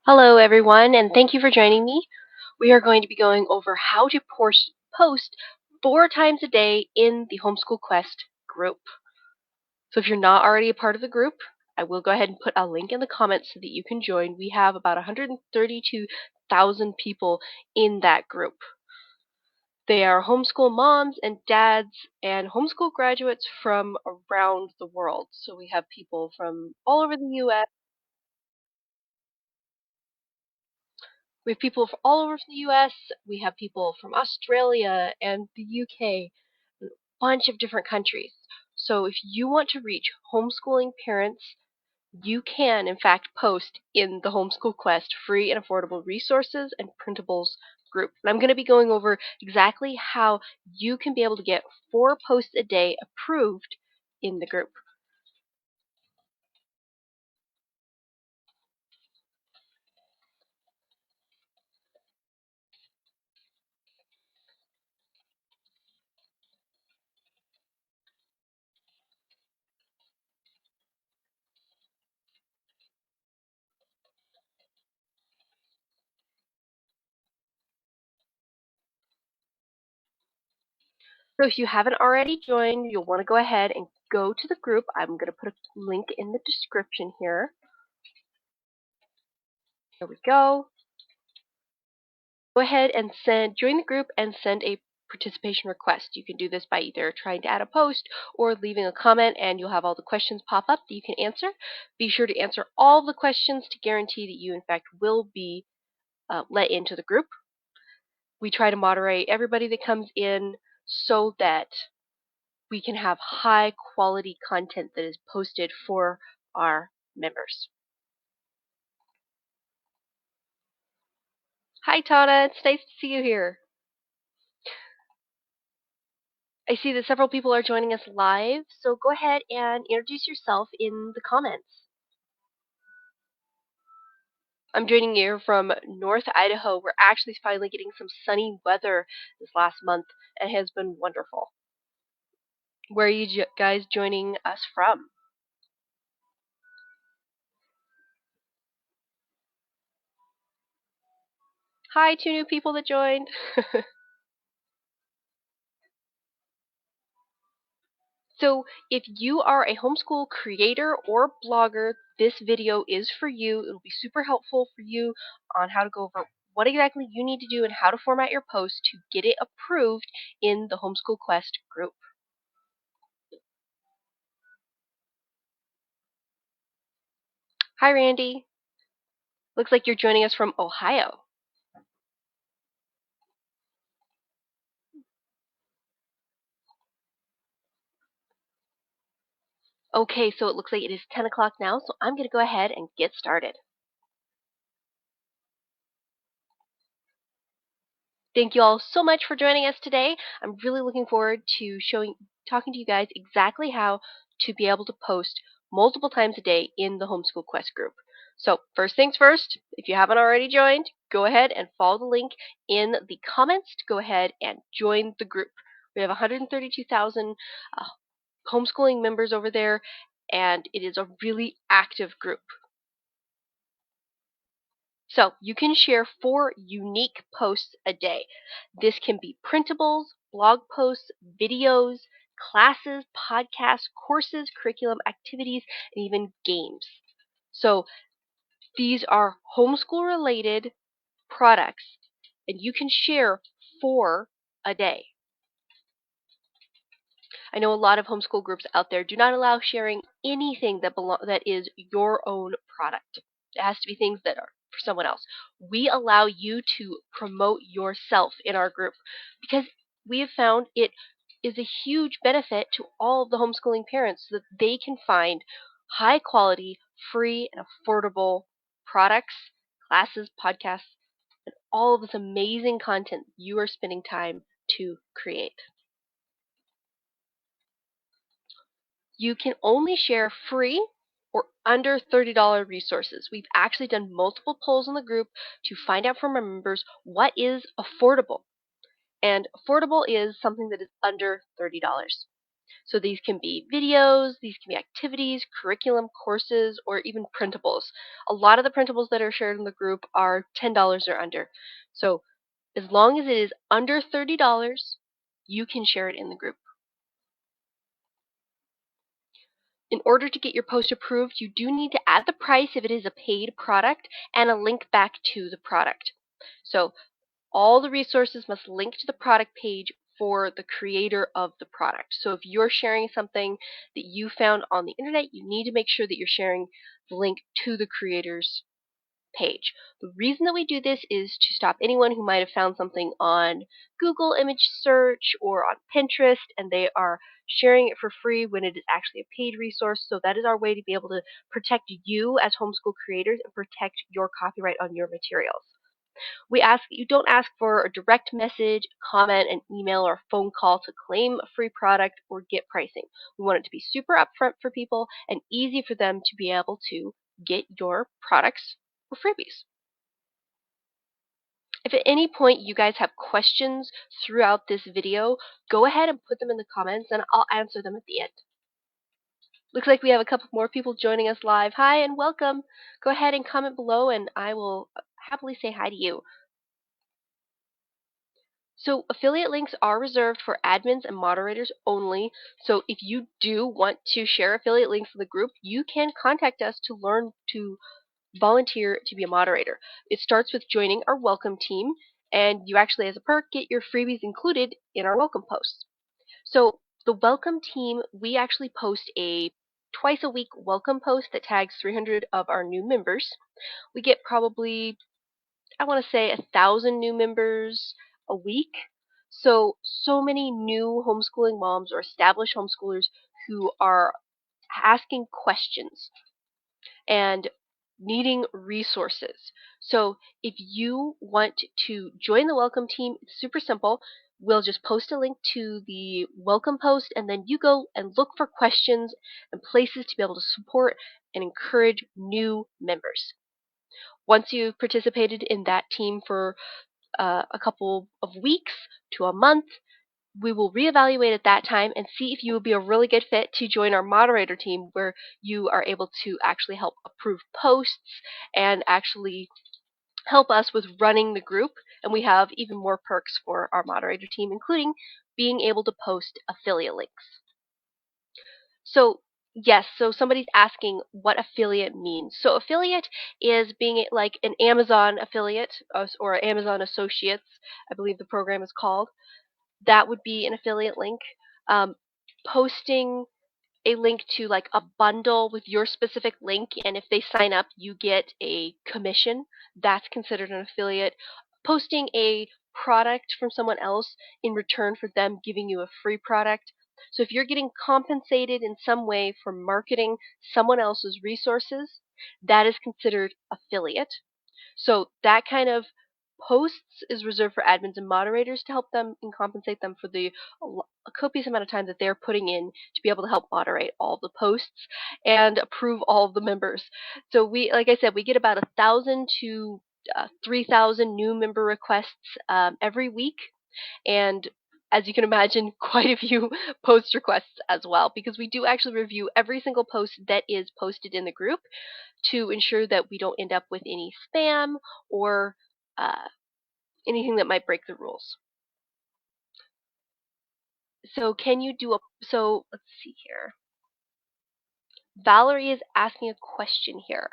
Hello, everyone, and thank you for joining me. We are going to be going over how to post 4 times a day in the Homeschool Quest group. So if you're not already a part of the group, I will go ahead and put a link in the comments so that you can join. We have about 132,000 people in that group. They are homeschool moms and dads and homeschool graduates from around the world. So we have people from all over the US. We have people from all over the US. We have people from Australia and the UK, a bunch of different countries. So if you want to reach homeschooling parents, you can, in fact, post in the Homeschool Quest free and affordable resources and printables group. And I'm going to be going over exactly how you can be able to get 4 posts a day approved in the group. So if you haven't already joined, you'll want to go ahead and go to the group. I'm going to put a link in the description here. Here we go. Go ahead and join the group and send a participation request. You can do this by either trying to add a post or leaving a comment, and you'll have all the questions pop up that you can answer. Be sure to answer all the questions to guarantee that you, in fact, will be let into the group. We try to moderate everybody that comes in so that we can have high quality content that is posted for our members. Hi, Tana. It's nice to see you here. I see that several people are joining us live, so go ahead and introduce yourself in the comments. I'm joining you from North Idaho. We're actually finally getting some sunny weather this last month, and it has been wonderful. Where are you guys joining us from? Hi, 2 new people that joined. So if you are a homeschool creator or blogger, this video is for you. It'll be super helpful for you on how to go over what exactly you need to do and how to format your post to get it approved in the Homeschool Quest group. Hi, Randy. Looks like you're joining us from Ohio. Okay, so it looks like it is 10 o'clock now, so I'm going to go ahead and get started. Thank you all so much for joining us today. I'm really looking forward to talking to you guys exactly how to be able to post multiple times a day in the Homeschool Quest group. So first things first, if you haven't already joined, go ahead and follow the link in the comments to go ahead and join the group. We have 132,000 homeschooling members over there, and it is a really active group. So you can share 4 unique posts a day. This can be printables, blog posts, videos, classes, podcasts, courses, curriculum, activities, and even games. So these are homeschool related products, and you can share 4 a day. I know a lot of homeschool groups out there do not allow sharing anything that is your own product. It has to be things that are for someone else. We allow you to promote yourself in our group because we have found it is a huge benefit to all of the homeschooling parents so that they can find high quality, free, and affordable products, classes, podcasts, and all of this amazing content you are spending time to create. You can only share free or under $30 resources. We've actually done multiple polls in the group to find out from our members what is affordable. And affordable is something that is under $30. So these can be videos, these can be activities, curriculum, courses, or even printables. A lot of the printables that are shared in the group are $10 or under. So as long as it is under $30, you can share it in the group. In order to get your post approved, you do need to add the price if it is a paid product and a link back to the product. So all the resources must link to the product page for the creator of the product. So if you're sharing something that you found on the internet, you need to make sure that you're sharing the link to the creator's page. The reason that we do this is to stop anyone who might have found something on Google image search or on Pinterest and they are sharing it for free when it is actually a paid resource. So that is our way to be able to protect you as homeschool creators and protect your copyright on your materials. We ask that you don't ask for a direct message, comment, an email, or a phone call to claim a free product or get pricing. We want it to be super upfront for people and easy for them to be able to get your products or freebies. If at any point you guys have questions throughout this video, go ahead and put them in the comments and I'll answer them at the end. Looks like we have a couple more people joining us live. Hi and welcome. Go ahead and comment below and I will happily say hi to you. So affiliate links are reserved for admins and moderators only. So if you do want to share affiliate links in the group, you can contact us to learn to volunteer to be a moderator. It starts with joining our welcome team, and you actually, as a perk, get your freebies included in our welcome posts. So the welcome team, we actually post a twice a week welcome post that tags 300 of our new members. We get probably, I want to say, 1,000 new members a week. So many new homeschooling moms or established homeschoolers who are asking questions and needing resources. So if you want to join the welcome team, it's super simple. We'll just post a link to the welcome post and then you go and look for questions and places to be able to support and encourage new members. Once you've participated in that team for a couple of weeks to a month, we will reevaluate at that time and see if you will be a really good fit to join our moderator team where you are able to actually help approve posts and actually help us with running the group. And we have even more perks for our moderator team, including being able to post affiliate links. So yes, so somebody's asking what affiliate means. So affiliate is being like an Amazon affiliate or Amazon Associates, I believe the program is called. That would be an affiliate link. Posting a link to like a bundle with your specific link, and if they sign up, you get a commission. That's considered an affiliate. Posting a product from someone else in return for them giving you a free product. So if you're getting compensated in some way for marketing someone else's resources, that is considered affiliate. So that kind of posts is reserved for admins and moderators to help them and compensate them for the copious amount of time that they're putting in to be able to help moderate all the posts and approve all of the members. So we, like I said, we get about 1,000 to 3,000 new member requests every week, and as you can imagine, quite a few post requests as well, because we do actually review every single post that is posted in the group to ensure that we don't end up with any spam or anything that might break the rules. So can you do so let's see here. Valerie is asking a question here.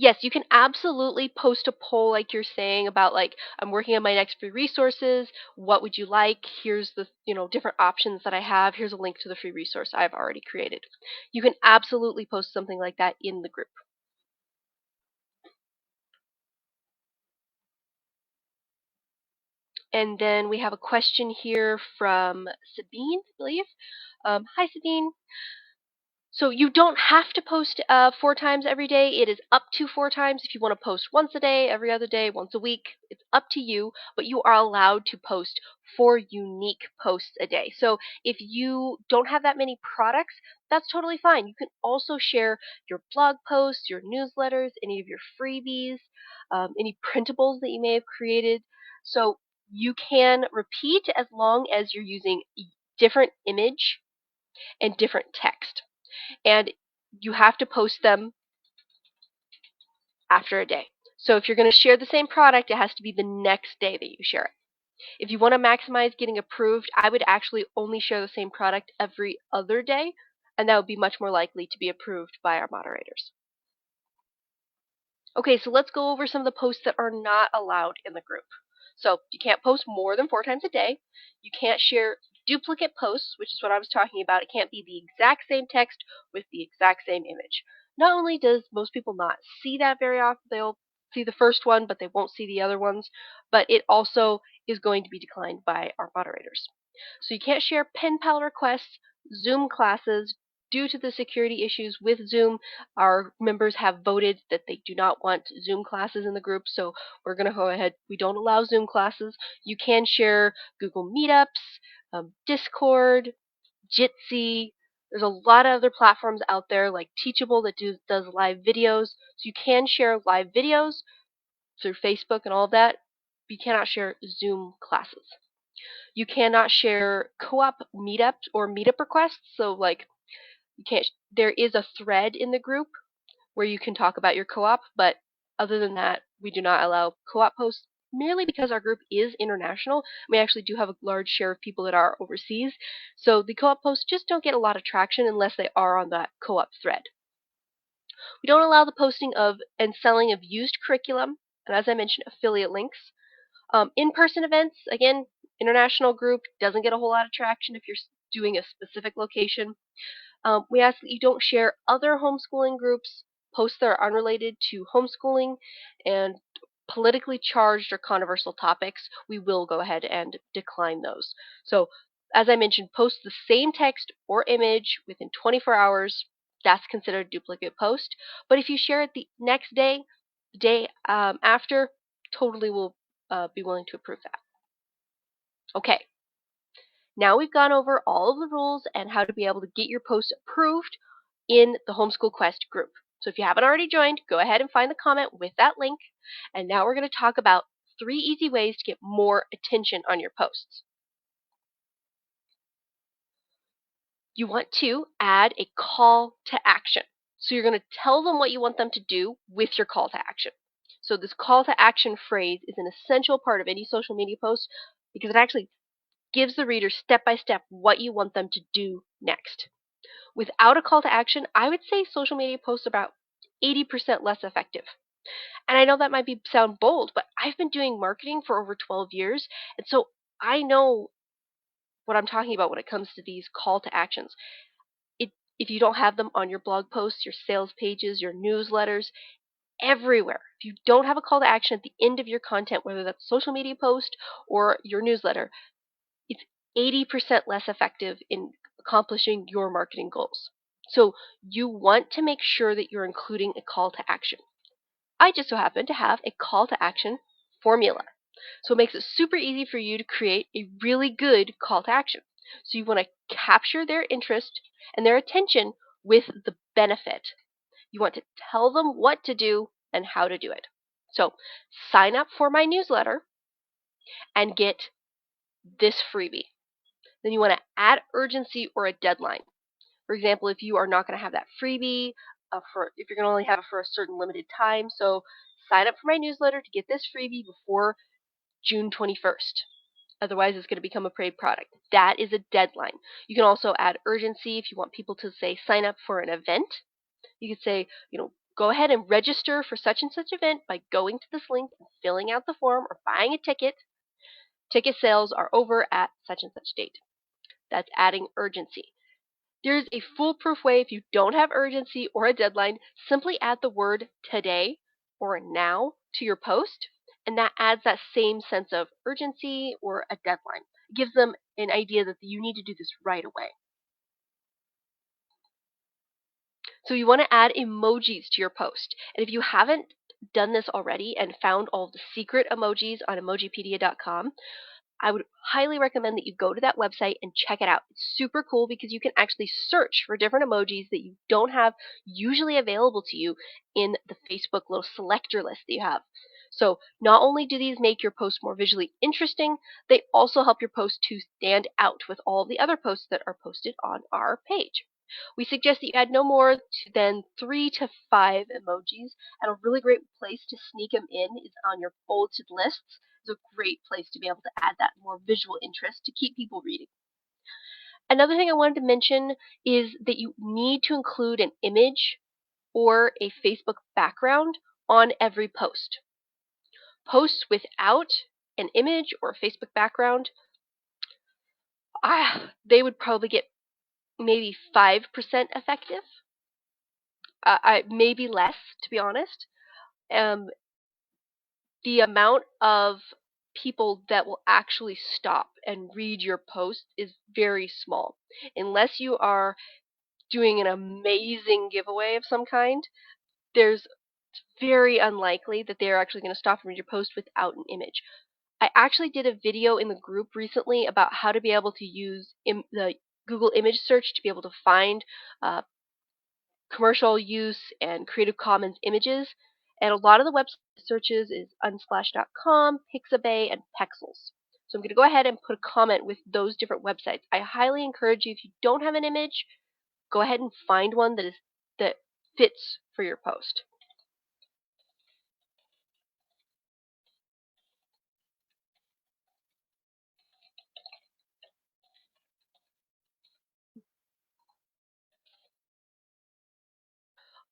Yes, you can absolutely post a poll like you're saying about like, I'm working on my next free resources. What would you like? Here's the, different options that I have. Here's a link to the free resource I've already created. You can absolutely post something like that in the group. And then we have a question here from Sabine, I believe. Hi, Sabine. So you don't have to post 4 times every day. It is up to 4 times. If you want to post once a day, every other day, once a week, it's up to you. But you are allowed to post 4 unique posts a day. So if you don't have that many products, that's totally fine. You can also share your blog posts, your newsletters, any of your freebies, any printables that you may have created. So You can repeat as long as you're using different image and different text. And you have to post them after a day. So if you're going to share the same product, it has to be the next day that you share it. If you want to maximize getting approved, I would actually only share the same product every other day, and that would be much more likely to be approved by our moderators. Okay, so let's go over some of the posts that are not allowed in the group. So you can't post more than 4 times a day. You can't share duplicate posts, which is what I was talking about. It can't be the exact same text with the exact same image. Not only does most people not see that very often, they'll see the first one, but they won't see the other ones, but it also is going to be declined by our moderators. So you can't share pen pal requests, Zoom classes. Due to the security issues with Zoom, our members have voted that they do not want Zoom classes in the group, so we're going to go ahead. We don't allow Zoom classes. You can share Google Meetups, Discord, Jitsi. There's a lot of other platforms out there like Teachable that does live videos. So you can share live videos through Facebook and all of that. But you cannot share Zoom classes. You cannot share co-op meetups or meetup requests. So like you can't. There is a thread in the group where you can talk about your co-op, but other than that, we do not allow co-op posts merely because our group is international. We actually do have a large share of people that are overseas, so the co-op posts just don't get a lot of traction unless they are on that co-op thread. We don't allow the posting of and selling of used curriculum, and as I mentioned, affiliate links. In-person events, again, international group doesn't get a whole lot of traction if you're doing a specific location. We ask that you don't share other homeschooling groups, posts that are unrelated to homeschooling, and politically charged or controversial topics. We will go ahead and decline those. So, as I mentioned, post the same text or image within 24 hours. That's considered a duplicate post. But if you share it the next day, the day after, totally will be willing to approve that. Okay. Now we've gone over all of the rules and how to be able to get your posts approved in the Homeschool Quest group. So if you haven't already joined, go ahead and find the comment with that link. And now we're going to talk about 3 easy ways to get more attention on your posts. You want to add a call to action. So you're going to tell them what you want them to do with your call to action. So this call to action phrase is an essential part of any social media post because it actually gives the reader step by step what you want them to do next. Without a call to action, I would say social media posts are about 80% less effective. And I know that might sound bold, but I've been doing marketing for over 12 years, and so I know what I'm talking about when it comes to these call to actions. If you don't have them on your blog posts, your sales pages, your newsletters, everywhere, if you don't have a call to action at the end of your content, whether that's a social media post or your newsletter, it's 80% less effective in accomplishing your marketing goals. So you want to make sure that you're including a call to action. I just so happen to have a call to action formula. So it makes it super easy for you to create a really good call to action. So you want to capture their interest and their attention with the benefit. You want to tell them what to do and how to do it. So sign up for my newsletter and get this freebie. Then you want to add urgency or a deadline. For example, if you are not going to have that freebie, if you're going to only have it for a certain limited time, so sign up for my newsletter to get this freebie before June 21st. Otherwise, it's going to become a paid product. That is a deadline. You can also add urgency if you want people to say sign up for an event. You could say, go ahead and register for such and such event by going to this link and filling out the form or buying a ticket. Ticket sales are over at such and such date. That's adding urgency. There's a foolproof way if you don't have urgency or a deadline. Simply add the word today or now to your post, and that adds that same sense of urgency or a deadline. It gives them an idea that you need to do this right away. So you want to add emojis to your post. And if you haven't done this already and found all the secret emojis on emojipedia.com, I would highly recommend that you go to that website and check it out. It's super cool because you can actually search for different emojis that you don't have usually available to you in the Facebook little selector list that you have. So not only do these make your post more visually interesting, they also help your post to stand out with all the other posts that are posted on our page. We suggest that you add no more than 3 to 5 emojis, and a really great place to sneak them in is on your bulleted lists. It's a great place to be able to add that more visual interest to keep people reading. Another thing I wanted to mention is that you need to include an image or a Facebook background on every post. Posts without an image or a Facebook background, they would probably get maybe 5% effective. Maybe less, to be honest. Um, the amount of people that will actually stop and read your post is very small. Unless you are doing an amazing giveaway of some kind, there's very unlikely that they're actually going to stop and read your post without an image. I actually did a video in the group recently about how to be able to use the Google image search to be able to find commercial use and Creative Commons images. And a lot of the website searches is unsplash.com, Pixabay, and Pexels. So I'm going to go ahead and put a comment with those different websites. I highly encourage you, if you don't have an image, go ahead and find one that fits for your post.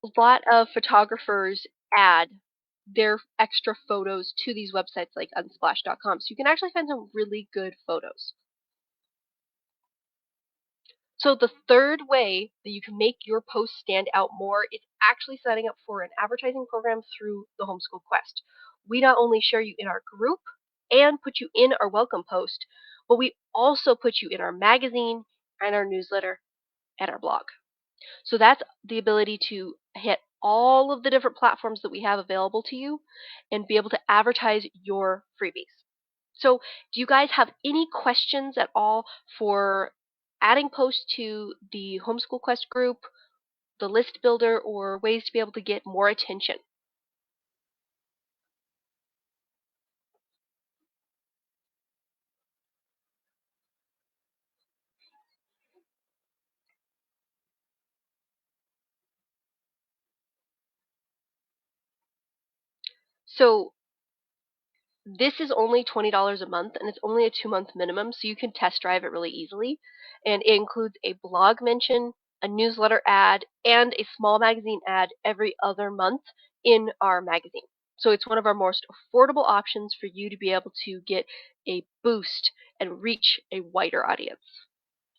A lot of photographers add their extra photos to these websites like unsplash.com, so you can actually find some really good photos. So the third way that you can make your post stand out more is actually signing up for an advertising program through the Homeschool Quest. We not only share you in our group and put you in our welcome post, but we also put you in our magazine and our newsletter and our blog. So that's the ability to hit all of the different platforms that we have available to you and be able to advertise your freebies. So do you guys have any questions at all for adding posts to the Homeschool Quest group, the list builder, or ways to be able to get more attention? So this is only $20 a month, and it's only a 2-month minimum, so you can test drive it really easily. And it includes a blog mention, a newsletter ad, and a small magazine ad every other month in our magazine. So it's one of our most affordable options for you to be able to get a boost and reach a wider audience.